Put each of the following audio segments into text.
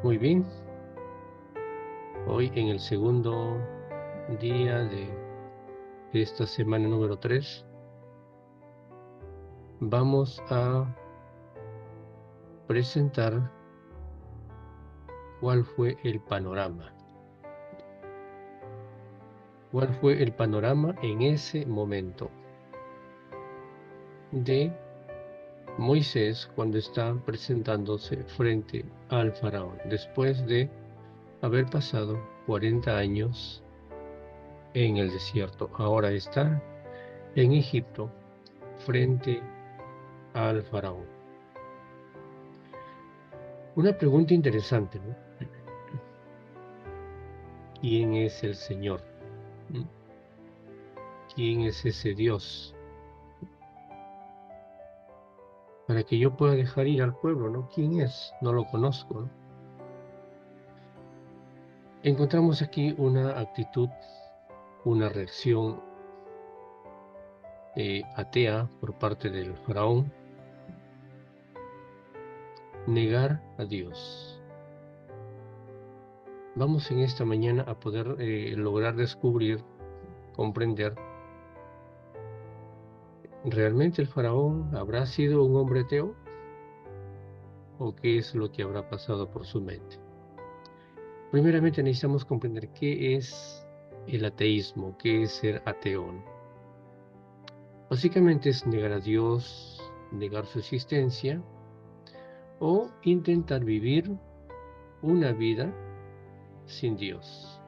Muy bien, hoy en el segundo día de esta semana número 3 vamos a presentar cuál fue el panorama. ¿Cuál fue el panorama en ese momento de Moisés cuando está presentándose frente al faraón después de haber pasado 40 años en el desierto? Ahora está en Egipto frente al faraón. Una pregunta interesante, ¿no? ¿Quién es el Señor? ¿Mm? ¿Quién es ese Dios? Para que yo pueda dejar ir al pueblo, ¿no? ¿Quién es? No lo conozco, ¿no? Encontramos aquí una actitud, una reacción atea por parte del faraón, negar a Dios. Vamos en esta mañana a poder lograr descubrir, comprender, ¿realmente el faraón habrá sido un hombre ateo? ¿O qué es lo que habrá pasado por su mente? Primeramente necesitamos comprender qué es el ateísmo, qué es ser ateo, ¿no? Básicamente es negar a Dios, negar su existencia o intentar vivir una vida sin Dios.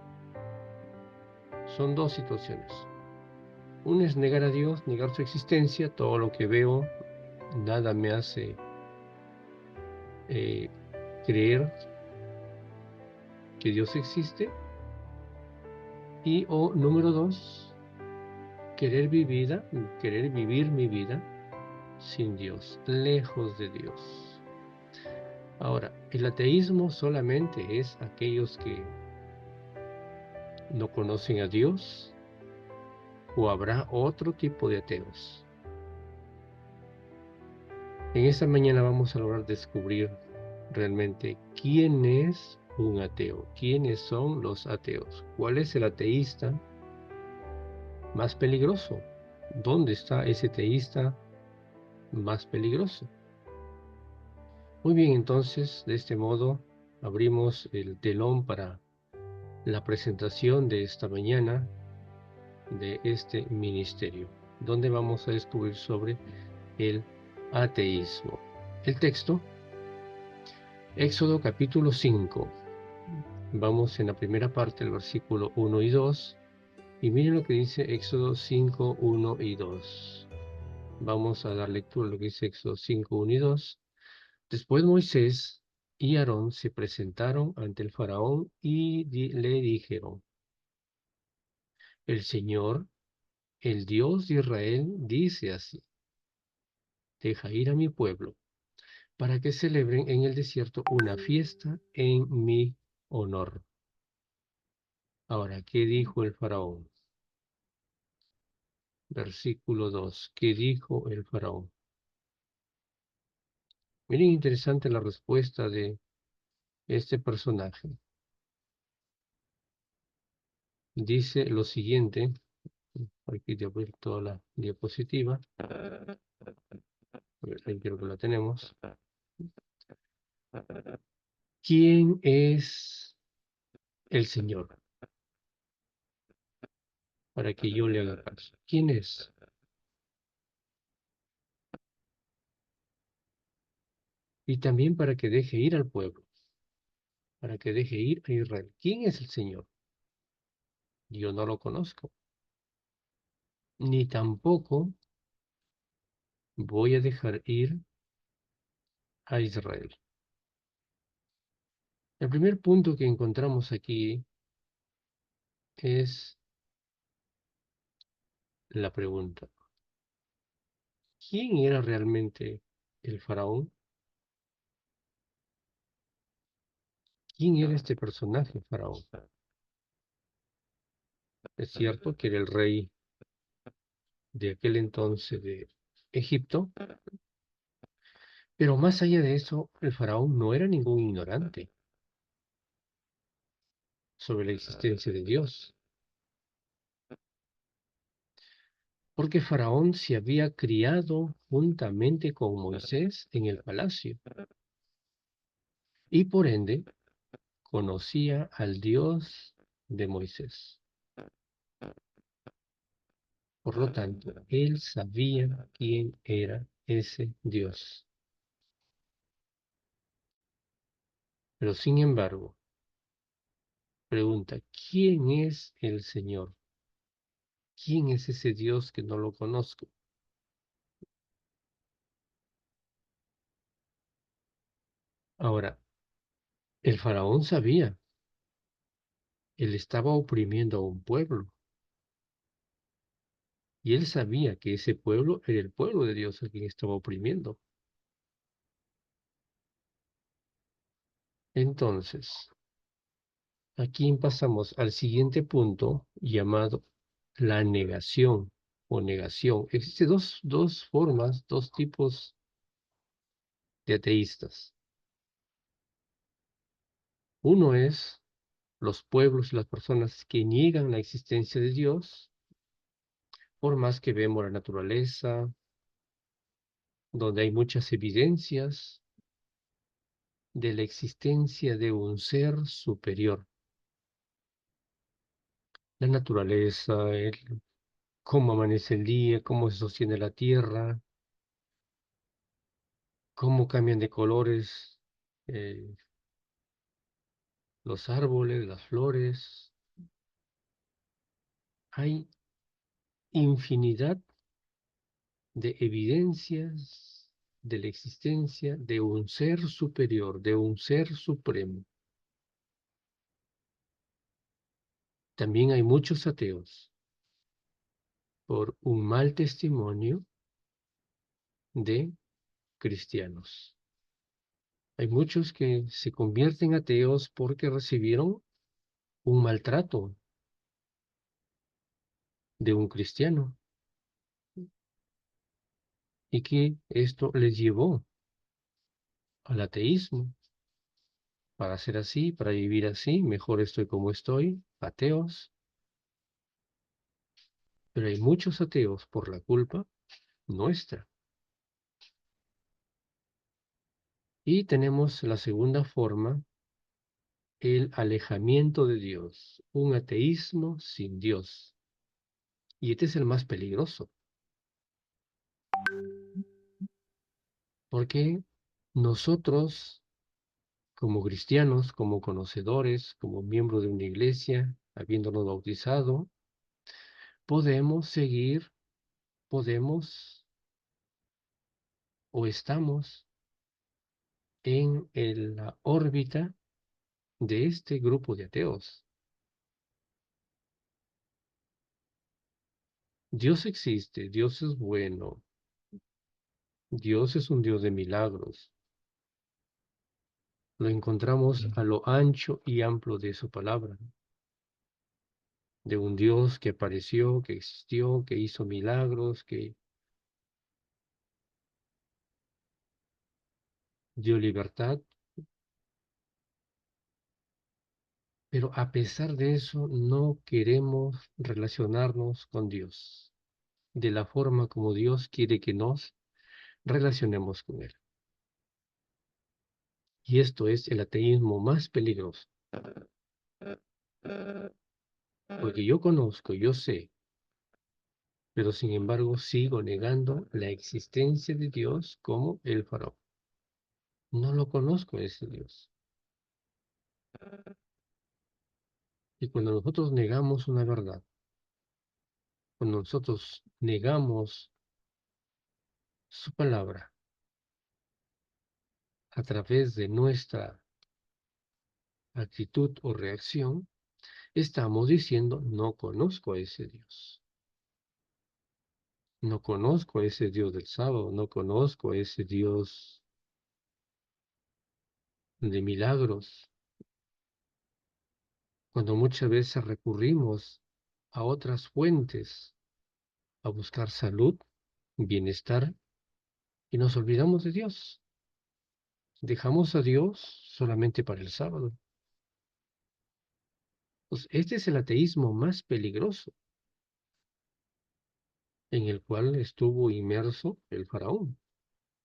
Son dos situaciones. Una es negar a Dios, negar su existencia, todo lo que veo, nada me hace eh, creer que Dios existe. Y o número dos, querer vivir mi vida sin Dios, lejos de Dios. Ahora, el ateísmo solamente es aquellos que no conocen a Dios, o habrá otro tipo de ateos. En esta mañana vamos a lograr descubrir realmente quién es un ateo, quiénes son los ateos, cuál es el ateísta más peligroso, dónde está ese ateísta más peligroso. Muy bien, entonces, de este modo abrimos el telón para la presentación de esta mañana de este ministerio, donde vamos a descubrir sobre el ateísmo. El texto, Éxodo capítulo 5. Vamos en la primera parte, el versículo 1 y 2, y miren lo que dice Éxodo 5, 1 y 2. Vamos a dar lectura a lo que dice Éxodo 5, 1 y 2. Después Moisés y Aarón se presentaron ante el faraón y le dijeron: el Señor, el Dios de Israel, dice así: deja ir a mi pueblo para que celebren en el desierto una fiesta en mi honor. Ahora, ¿qué dijo el faraón? Versículo 2. ¿Qué dijo el faraón? Miren, interesante la respuesta de este personaje. Dice lo siguiente, aquí te abrir toda la diapositiva. A ver, ahí creo que la tenemos. ¿Quién es el Señor? Para que yo le haga caso. ¿Quién es? Y también para que deje ir al pueblo, para que deje ir a Israel. ¿Quién es el Señor? Yo no lo conozco, ni tampoco voy a dejar ir a Israel. El primer punto que encontramos aquí es la pregunta: ¿quién era realmente el faraón? ¿Quién era este personaje faraón? Es cierto que era el rey de aquel entonces de Egipto, pero más allá de eso, el faraón no era ningún ignorante. sobre la existencia de Dios. Porque Faraón se había criado juntamente con Moisés en el palacio y por ende conocía al Dios de Moisés. Por lo tanto, él sabía quién era ese Dios. Pero sin embargo, pregunta, ¿quién es el Señor? ¿Quién es ese Dios que no lo conozco? Ahora, el faraón sabía, él estaba oprimiendo a un pueblo, y él sabía que ese pueblo era el pueblo de Dios a quien estaba oprimiendo. Entonces, aquí pasamos al siguiente punto llamado la negación o negación. Existen dos formas, dos tipos de ateístas. Uno es los pueblos y las personas que niegan la existencia de Dios, por más que vemos la naturaleza, donde hay muchas evidencias de la existencia de un ser superior. La naturaleza, cómo amanece el día, cómo se sostiene la tierra, cómo cambian de colores eh, los árboles, las flores. Hay infinidad de evidencias de la existencia de un ser superior, de un ser supremo. También hay muchos ateos por un mal testimonio de cristianos. Hay muchos que se convierten ateos porque recibieron un maltrato de un cristiano y que esto les llevó al ateísmo. Para ser así, para vivir así, mejor estoy como estoy, ateos. Pero hay muchos ateos por la culpa nuestra. Y tenemos la segunda forma, el alejamiento de Dios, un ateísmo sin Dios. Y este es el más peligroso, porque nosotros, como cristianos, como conocedores, como miembros de una iglesia, habiéndonos bautizado, podemos seguir, podemos o estamos en la órbita de este grupo de ateos. Dios existe, Dios es bueno, Dios es un Dios de milagros. Lo encontramos a lo ancho y amplio de su palabra, de un Dios que apareció, que existió, que hizo milagros, que dio libertad. Pero a pesar de eso, no queremos relacionarnos con Dios de la forma como Dios quiere que nos relacionemos con Él. Y esto es el ateísmo más peligroso, porque yo conozco, yo sé, pero sin embargo sigo negando la existencia de Dios como el faraón. No lo conozco ese Dios. Y cuando nosotros negamos una verdad, cuando nosotros negamos su palabra a través de nuestra actitud o reacción, estamos diciendo, no conozco a ese Dios. No conozco a ese Dios del sábado, no conozco a ese Dios de milagros. Cuando muchas veces recurrimos a otras fuentes a buscar salud, bienestar, y nos olvidamos de Dios. Dejamos a Dios solamente para el sábado. Pues este es el ateísmo más peligroso en el cual estuvo inmerso el faraón.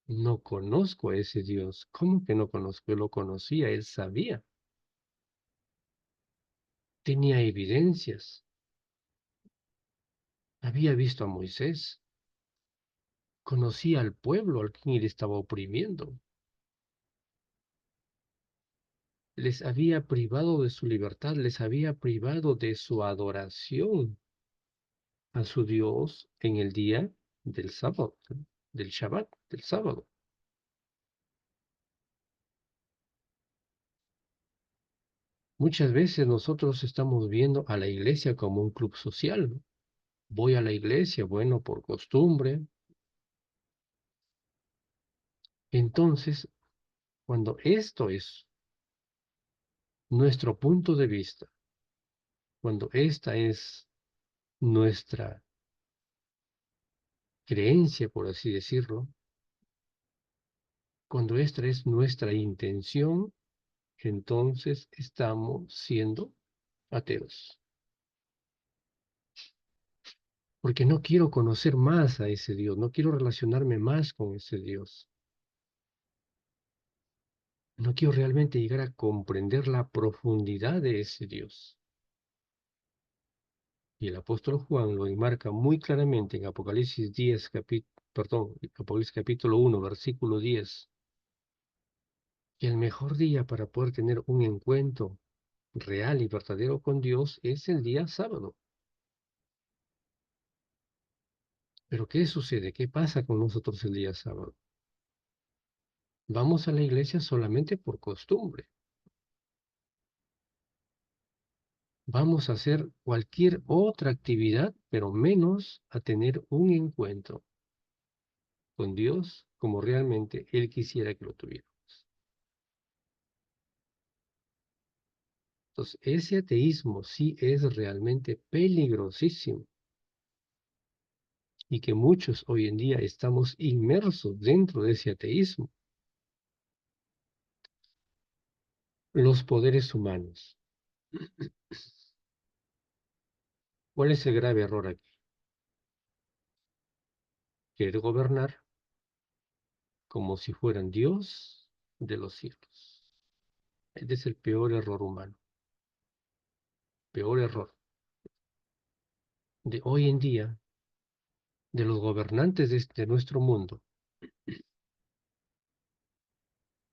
No conozco a ese Dios. ¿Cómo que no conozco? Yo lo conocía, él sabía, tenía evidencias, había visto a Moisés, conocía al pueblo al quien él estaba oprimiendo, les había privado de su libertad, les había privado de su adoración a su Dios en el día del sábado, del Shabbat, del sábado. Muchas veces nosotros estamos viendo a la iglesia como un club social, ¿no? Voy a la iglesia, bueno, por costumbre. Entonces, cuando esto es nuestro punto de vista, cuando esta es nuestra creencia, por así decirlo, cuando esta es nuestra intención, entonces estamos siendo ateos. Porque no quiero conocer más a ese Dios, no quiero relacionarme más con ese Dios. No quiero realmente llegar a comprender la profundidad de ese Dios. Y el apóstol Juan lo enmarca muy claramente en Apocalipsis 10, Apocalipsis capítulo 1, versículo 10, que el mejor día para poder tener un encuentro real y verdadero con Dios es el día sábado. Pero ¿qué sucede? ¿Qué pasa con nosotros el día sábado? Vamos a la iglesia solamente por costumbre. Vamos a hacer cualquier otra actividad, pero menos a tener un encuentro con Dios como realmente Él quisiera que lo tuviera. Entonces, ese ateísmo sí es realmente peligrosísimo y que muchos hoy en día estamos inmersos dentro de ese ateísmo. Los poderes humanos. ¿Cuál es el grave error aquí? Querer gobernar como si fueran Dios de los cielos. Este es el peor error humano, peor error de hoy en día, de los gobernantes de nuestro mundo,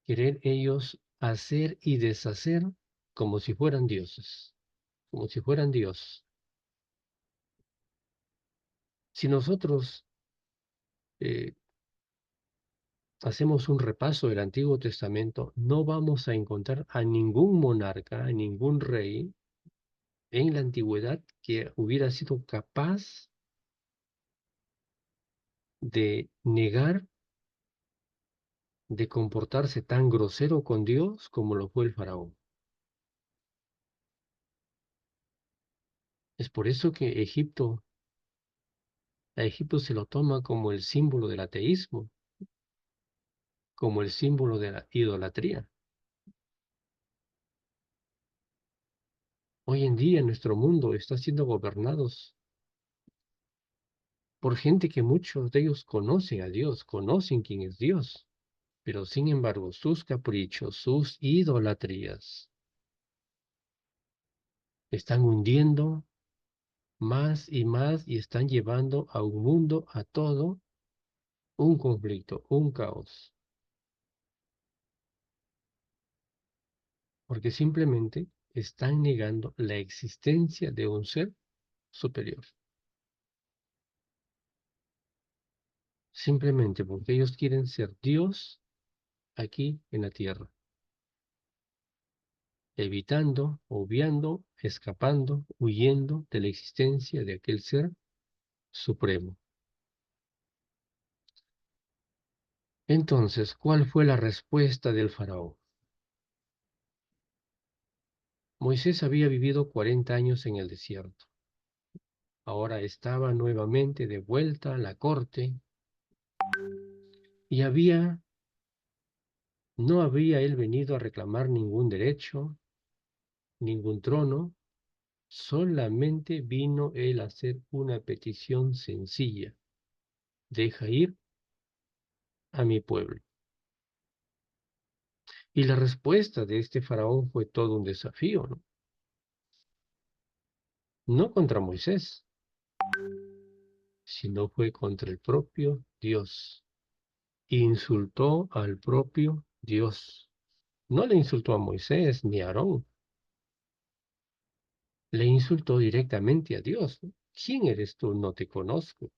querer ellos hacer y deshacer como si fueran dioses, como si fueran Dios. Si nosotros eh, hacemos un repaso del Antiguo Testamento, no vamos a encontrar a ningún monarca, a ningún rey en la antigüedad que hubiera sido capaz de negar, de comportarse tan grosero con Dios como lo fue el faraón. Es por eso que a Egipto se lo toma como el símbolo del ateísmo, como el símbolo de la idolatría. Hoy en día nuestro mundo está siendo gobernados por gente que muchos de ellos conocen a Dios, conocen quién es Dios, pero sin embargo sus caprichos, sus idolatrías están hundiendo más y más y están llevando a un mundo, a todo, un conflicto, un caos, porque simplemente están negando la existencia de un ser superior, simplemente porque ellos quieren ser Dios aquí en la tierra, evitando, obviando, escapando, huyendo de la existencia de aquel ser supremo. Entonces, ¿cuál fue la respuesta del faraón? Moisés había vivido 40 años en el desierto. Ahora estaba nuevamente de vuelta a la corte y no había él venido a reclamar ningún derecho, ningún trono, Solamente vino él a hacer una petición sencilla: deja ir a mi pueblo. Y la respuesta de este faraón fue todo un desafío, ¿no? No contra Moisés, sino fue contra el propio Dios. Insultó al propio Dios. No le insultó a Moisés ni a Aarón, le insultó directamente a Dios, ¿no? ¿Quién eres tú? No te conozco.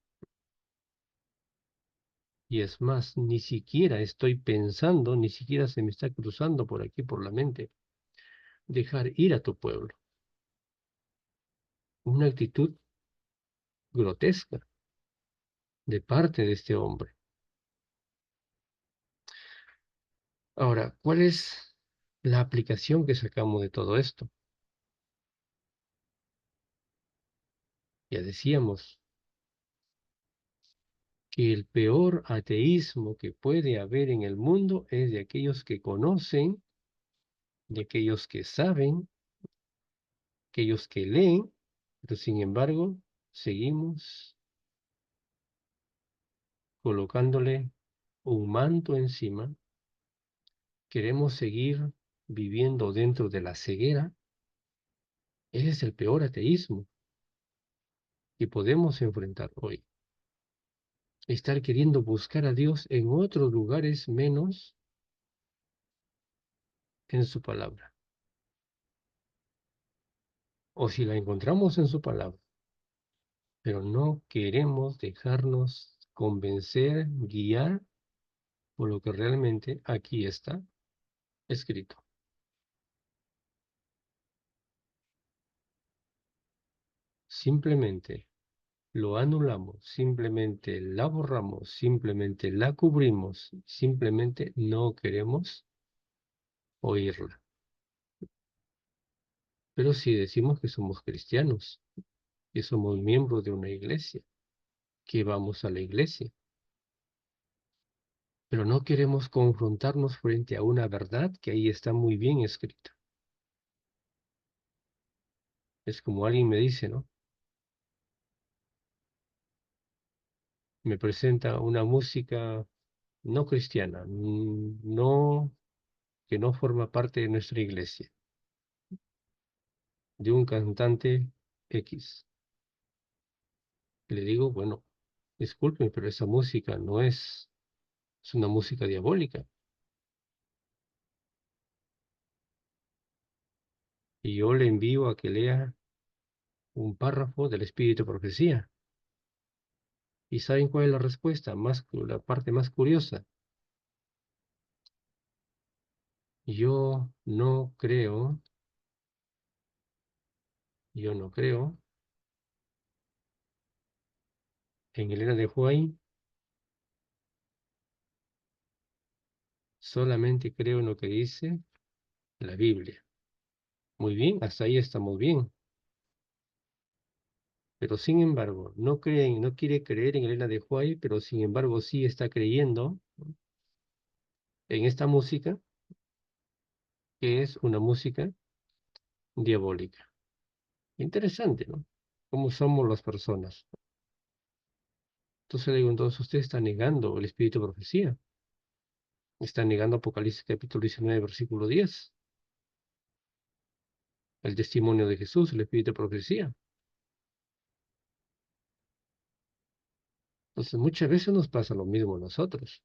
Y es más, ni siquiera estoy pensando, ni siquiera se me está cruzando por aquí por la mente dejar ir a tu pueblo. Una actitud grotesca de parte de este hombre. Ahora, ¿cuál es la aplicación que sacamos de todo esto? Ya decíamos que el peor ateísmo que puede haber en el mundo es de aquellos que conocen, de aquellos que saben, aquellos que leen, pero sin embargo seguimos colocándole un manto encima, queremos seguir viviendo dentro de la ceguera. Ese es el peor ateísmo que podemos enfrentar hoy. Estar queriendo buscar a Dios en otros lugares menos en su palabra. O si la encontramos en su palabra, pero no queremos dejarnos convencer, guiar por lo que realmente aquí está escrito. Simplemente lo anulamos, simplemente la borramos, simplemente la cubrimos, simplemente no queremos oírla. Pero si decimos que somos cristianos, que somos miembros de una iglesia, que vamos a la iglesia, pero no queremos confrontarnos frente a una verdad que ahí está muy bien escrita. Es como alguien me dice, ¿no? Me presenta una música no cristiana, no, que no forma parte de nuestra iglesia, de un cantante X. Le digo, bueno, disculpen, pero esa música no es una música diabólica. Y yo le envío a que lea un párrafo del Espíritu de Profecía. ¿Y saben cuál es la respuesta? La parte más curiosa. No creo, yo no creo en Elena de White, solamente creo en lo que dice la Biblia. Muy bien, hasta ahí estamos bien. Pero sin embargo, no quiere creer en Elena de White, pero sin embargo sí está creyendo en esta música, que es una música diabólica. Interesante, ¿no? ¿Cómo somos las personas? Entonces le digo, entonces usted está negando el espíritu de profecía. Está negando Apocalipsis capítulo 19, versículo 10, el testimonio de Jesús, el espíritu de profecía. Entonces muchas veces nos pasa lo mismo a nosotros.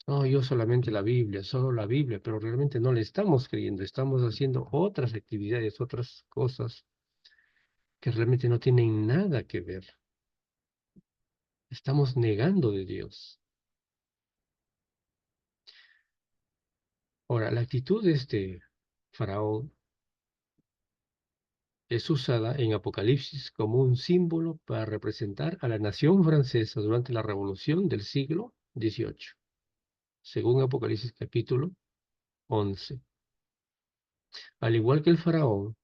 No, yo solamente la Biblia, solo la Biblia, pero realmente no le estamos creyendo, estamos haciendo otras actividades, otras cosas que realmente no tienen nada que ver. Estamos negando de Dios. Ahora, la actitud de este faraón es usada en Apocalipsis como un símbolo para representar a la nación francesa durante la Revolución del siglo XVIII, según Apocalipsis capítulo 11. Al igual que el faraón,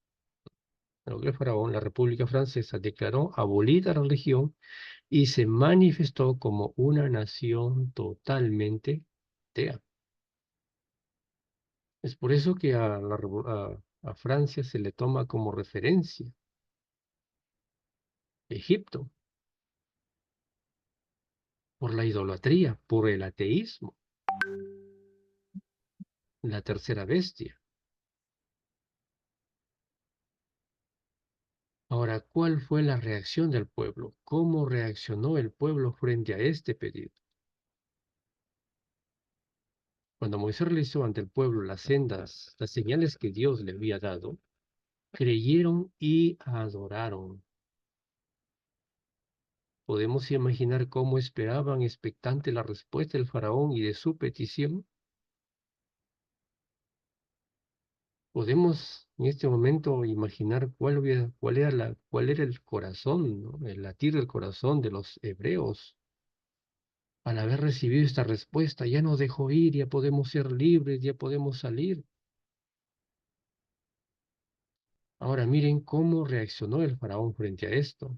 la República Francesa declaró abolida la religión y se manifestó como una nación totalmente atea. Es por eso que A Francia se le toma como referencia. Egipto, por la idolatría, por el ateísmo, la tercera bestia. Ahora, ¿cuál fue la reacción del pueblo? ¿Cómo reaccionó el pueblo frente a este pedido? Cuando Moisés realizó ante el pueblo las sendas, las señales que Dios le había dado, creyeron y adoraron. ¿Podemos imaginar cómo esperaban expectante la respuesta del faraón y de su petición? ¿Podemos en este momento imaginar cuál era el corazón, ¿no? El latir del corazón de los hebreos al haber recibido esta respuesta? Ya nos dejó ir, ya podemos ser libres, ya podemos salir. Ahora miren cómo reaccionó el faraón frente a esto.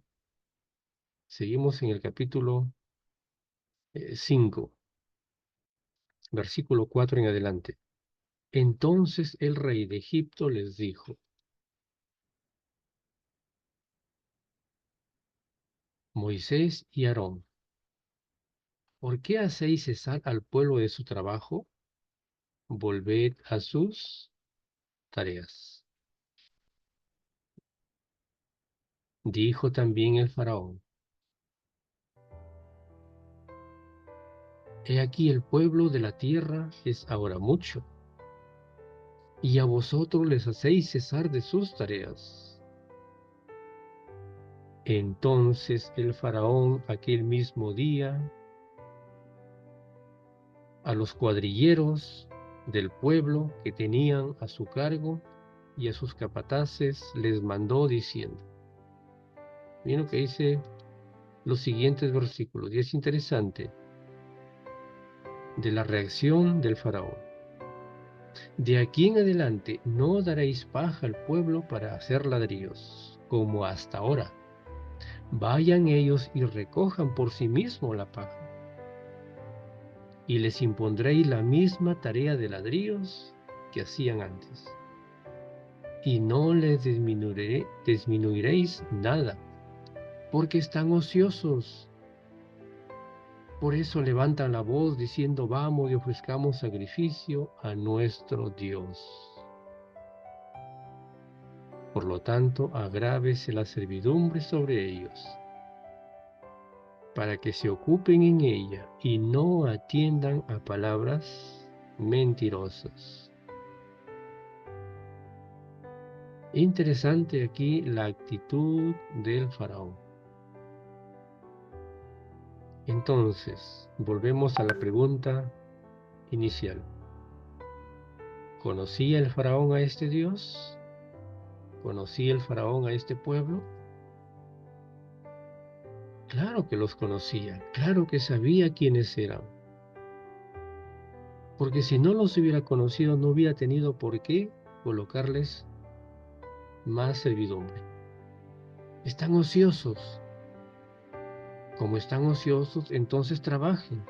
Seguimos en el capítulo 5, versículo 4 en adelante. Entonces el rey de Egipto les dijo: Moisés y Aarón, ¿por qué hacéis cesar al pueblo de su trabajo? Volved a sus tareas. Dijo también el faraón: He aquí el pueblo de la tierra es ahora mucho, y a vosotros les hacéis cesar de sus tareas. Entonces el faraón aquel mismo día a los cuadrilleros del pueblo que tenían a su cargo y a sus capataces les mandó diciendo, miren lo que dice los siguientes versículos, y es interesante, de la reacción del faraón. De aquí en adelante no daréis paja al pueblo para hacer ladrillos, como hasta ahora. Vayan ellos y recojan por sí mismos la paja. Y les impondréis la misma tarea de ladrillos que hacían antes. Y no les disminuiréis nada, porque están ociosos. Por eso levantan la voz diciendo, vamos y ofrezcamos sacrificio a nuestro Dios. Por lo tanto, agrávese la servidumbre sobre ellos, para que se ocupen en ella y no atiendan a palabras mentirosas. Interesante aquí la actitud del faraón. Entonces, volvemos a la pregunta inicial. ¿Conocía el faraón a este Dios? ¿Conocía el faraón a este pueblo? Claro que los conocía, claro que sabía quiénes eran. Porque si no los hubiera conocido, no hubiera tenido por qué colocarles más servidumbre. Están ociosos. Como están ociosos, entonces trabajen,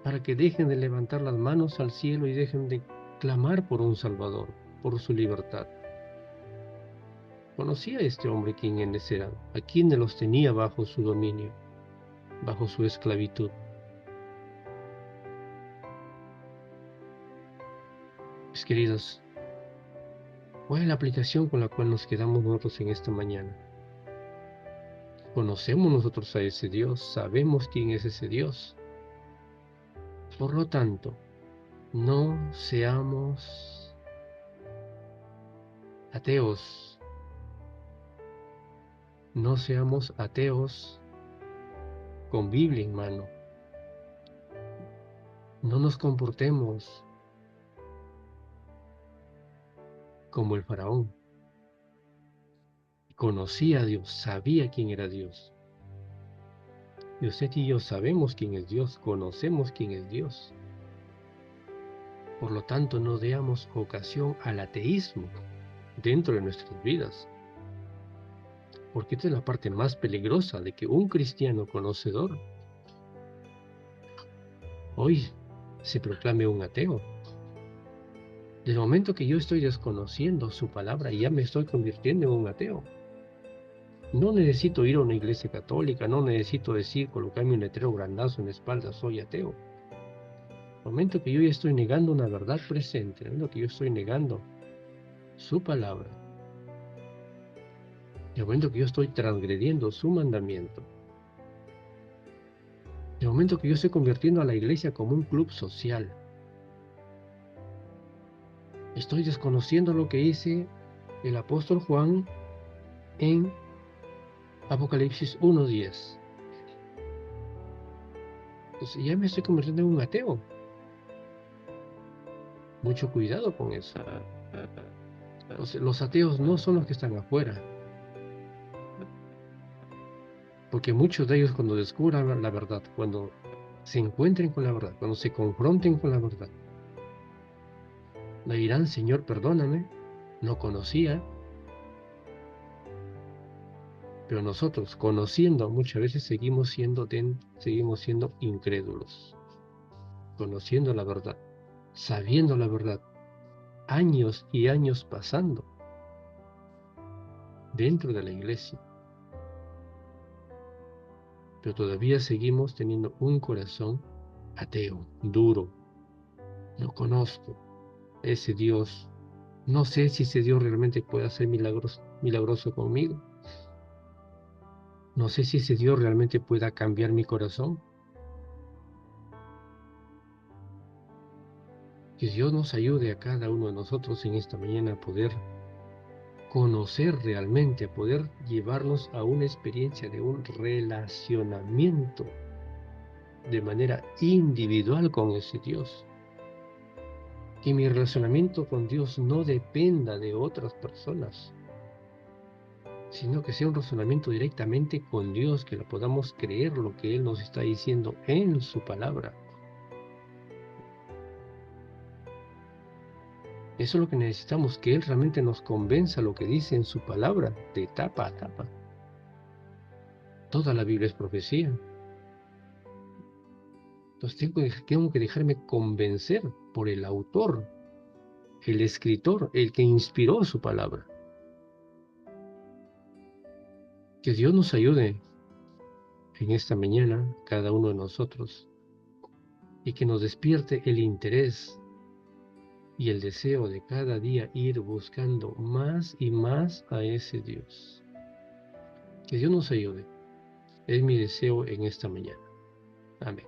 para que dejen de levantar las manos al cielo y dejen de clamar por un Salvador, por su libertad. Conocía a este hombre quiénes eran, a quienes los tenía bajo su dominio, bajo su esclavitud. Mis queridos, ¿cuál es la aplicación con la cual nos quedamos nosotros en esta mañana? Conocemos nosotros a ese Dios, sabemos quién es ese Dios. Por lo tanto, no seamos ateos, no seamos ateos con Biblia en mano. No nos comportemos como el faraón. Conocía a Dios, sabía quién era Dios. Y usted y yo sabemos quién es Dios, conocemos quién es Dios. Por lo tanto, no demos ocasión al ateísmo dentro de nuestras vidas. Porque esta es la parte más peligrosa de que un cristiano conocedor hoy se proclame un ateo. Del momento que yo estoy desconociendo su palabra, ya me estoy convirtiendo en un ateo. No necesito ir a una iglesia católica, no necesito decir, colocarme un letrero grandazo en la espalda, soy ateo. El momento que yo ya estoy negando una verdad presente, el momento que yo estoy negando su palabra, el momento que yo estoy transgrediendo su mandamiento, el momento que yo estoy convirtiendo a la iglesia como un club social, estoy desconociendo lo que dice el apóstol Juan en Apocalipsis 1:10. Entonces ya me estoy convirtiendo en un ateo. Mucho cuidado con eso. Los ateos no son los que están afuera, porque muchos de ellos cuando descubran la verdad, cuando se encuentren con la verdad, cuando se confronten con la verdad, le dirán, Señor, perdóname, no conocía, pero nosotros, conociendo, muchas veces seguimos siendo incrédulos, conociendo la verdad, sabiendo la verdad, años y años pasando dentro de la iglesia, pero todavía seguimos teniendo un corazón ateo, duro. No conozco ese Dios. No sé si ese Dios realmente puede hacer milagros, milagroso conmigo. No sé si ese Dios realmente pueda cambiar mi corazón. Que Dios nos ayude a cada uno de nosotros en esta mañana a poder conocer realmente, a poder llevarnos a una experiencia de un relacionamiento de manera individual con ese Dios. Que mi relacionamiento con Dios no dependa de otras personas, sino que sea un razonamiento directamente con Dios, que lo podamos creer lo que Él nos está diciendo en su palabra. Eso es lo que necesitamos, que Él realmente nos convenza lo que dice en su palabra, de tapa a tapa. Toda la Biblia es profecía. Entonces tengo que dejarme convencer por el autor, el escritor, el que inspiró su palabra. Que Dios nos ayude en esta mañana, cada uno de nosotros, y que nos despierte el interés y el deseo de cada día ir buscando más y más a ese Dios. Que Dios nos ayude. Es mi deseo en esta mañana. Amén.